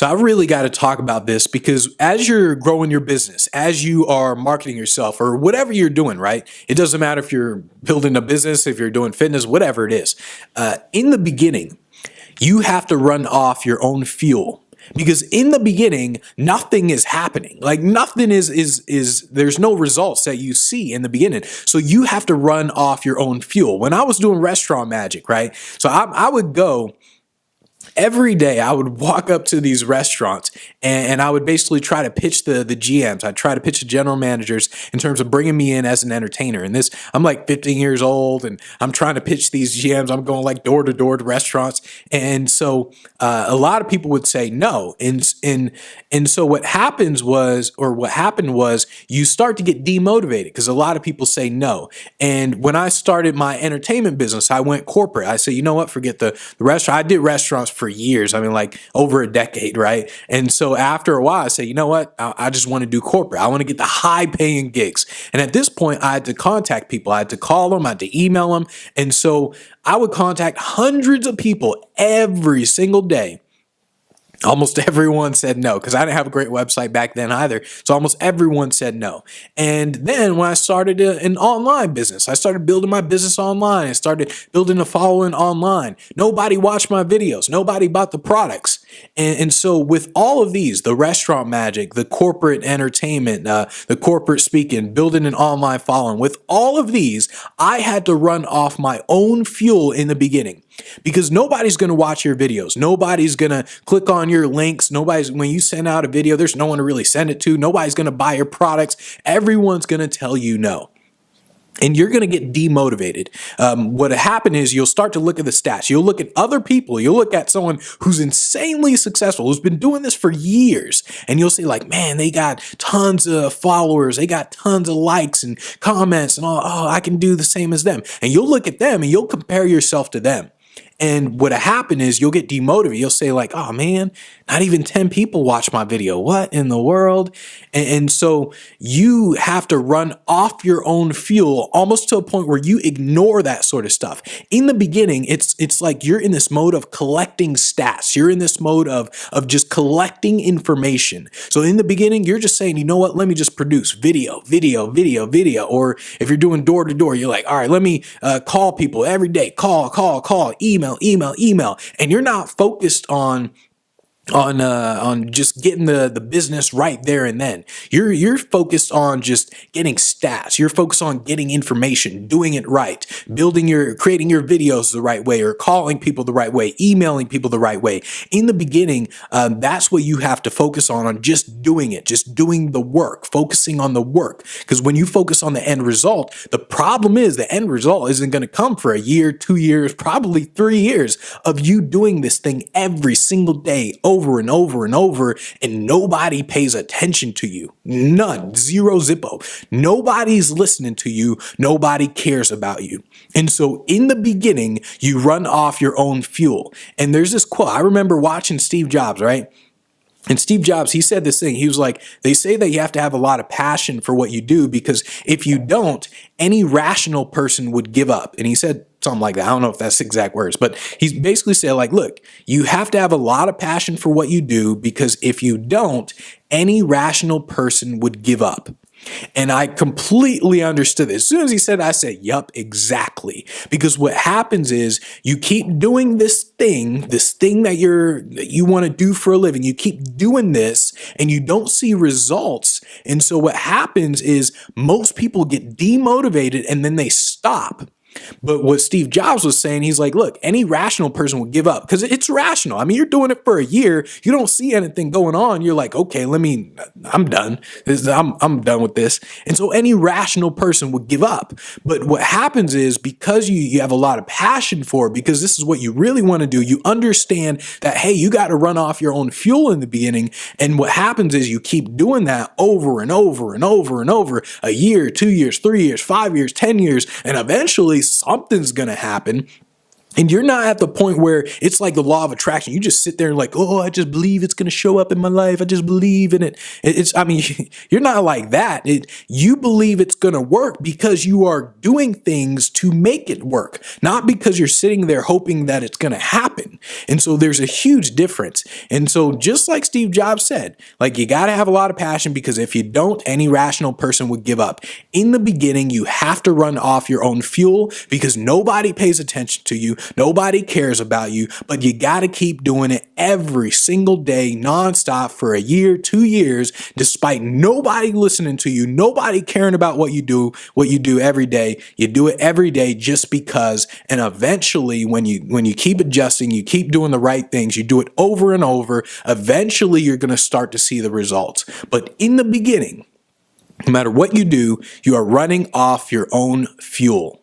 So I really got to talk about this because as you're growing your business, as you are marketing yourself or whatever you're doing, right? It doesn't matter if you're building a business, if you're doing fitness, whatever it is. In the beginning, you have to run off your own fuel. Because in the beginning, nothing is happening. Like nothing is there's no results that you see in the beginning. So you have to run off your own fuel. When I was doing restaurant magic, right? So I would go every day. I would walk up to these restaurants and I would basically try to pitch the GMs. I'd try to pitch the general managers in terms of bringing me in as an entertainer. And this, I'm like 15 years old and I'm trying to pitch these GMs. I'm going like door to door to restaurants. And so a lot of people would say no. And so what happened was you start to get demotivated because a lot of people say no. And when I started my entertainment business, I went corporate. I said, you know what, forget the restaurant. I did restaurants for years. I mean, like over a decade, right? And so after a while, I said, you know what? I just want to do corporate. I want to get the high paying gigs. And at this point, I had to contact people. I had to call them. I had to email them. And so I would contact hundreds of people every single day. Almost everyone said no because I didn't have a great website back then either. So almost everyone said no. And then when I started an online business, I started building my business online. I started building a following online. Nobody watched my videos. Nobody bought the products. And so with all of these, the restaurant magic, the corporate entertainment, the corporate speaking, building an online following, with all of these, I had to run off my own fuel in the beginning. Because nobody's going to watch your videos. Nobody's going to click on your links. When you send out a video, there's no one to really send it to. Nobody's going to buy your products. Everyone's going to tell you no. And you're going to get demotivated. What happened is you'll start to look at the stats. You'll look at other people. You'll look at someone who's insanely successful, who's been doing this for years. And you'll say like, man, they got tons of followers. They got tons of likes and comments and all. Oh, I can do the same as them. And you'll look at them and you'll compare yourself to them. And what'll happen is you'll get demotivated. You'll say like, oh man, not even 10 people watch my video. What in the world? And so you have to run off your own fuel almost to a point where you ignore that sort of stuff. In the beginning, it's like you're in this mode of collecting stats. You're in this mode of just collecting information. So in the beginning, you're just saying, you know what? Let me just produce video. Or if you're doing door to door, you're like, all right, let me call people every day. Call, email. And you're not focused on just getting the business right there and then. You're focused on just getting stats. You're focused on getting information, doing it right, creating your videos the right way, or calling people the right way, emailing people the right way. In the beginning, that's what you have to focus on just doing it, just doing the work, focusing on the work. Because when you focus on the end result, the problem is the end result isn't going to come for a year, 2 years, probably 3 years of you doing this thing every single day, over and over, and nobody pays attention to you. None. Zero zippo. Nobody's listening to you. Nobody cares about you. And so in the beginning, you run off your own fuel. And there's this quote. I remember watching Steve Jobs, right? And Steve Jobs, he said this thing. He was like, they say that you have to have a lot of passion for what you do, because if you don't, any rational person would give up. And he said something like that. I don't know if that's exact words, but he's basically said like, look, you have to have a lot of passion for what you do, because if you don't, any rational person would give up. And I completely understood it. As soon as he said it, I said, yup, exactly. Because what happens is you keep doing this thing that you want to do for a living. You keep doing this and you don't see results. And so what happens is most people get demotivated and then they stop. But what Steve Jobs was saying, he's like, look, any rational person would give up, because it's rational. I mean, you're doing it for a year. You don't see anything going on. You're like, okay, I'm done. I'm done with this. And so any rational person would give up. But what happens is, because you have a lot of passion for it, because this is what you really want to do, you understand that, hey, you got to run off your own fuel in the beginning. And what happens is you keep doing that over and over, a year, 2 years, 3 years, 5 years, 10 years, and eventually something's going to happen. And you're not at the point where it's like the law of attraction. You just sit there and like, oh, I just believe it's going to show up in my life. I just believe in it. I mean, you're not like that. You believe it's going to work because you are doing things to make it work, not because you're sitting there hoping that it's going to happen. And so there's a huge difference. And so just like Steve Jobs said, like you got to have a lot of passion, because if you don't, any rational person would give up. In the beginning, you have to run off your own fuel because nobody pays attention to you. Nobody cares about you, but you got to keep doing it every single day, nonstop for a year, 2 years, despite nobody listening to you, nobody caring about what you do every day. You do it every day just because. And eventually, when you keep adjusting, you keep doing the right things, you do it over and over, eventually you're going to start to see the results. But in the beginning, no matter what you do, you are running off your own fuel.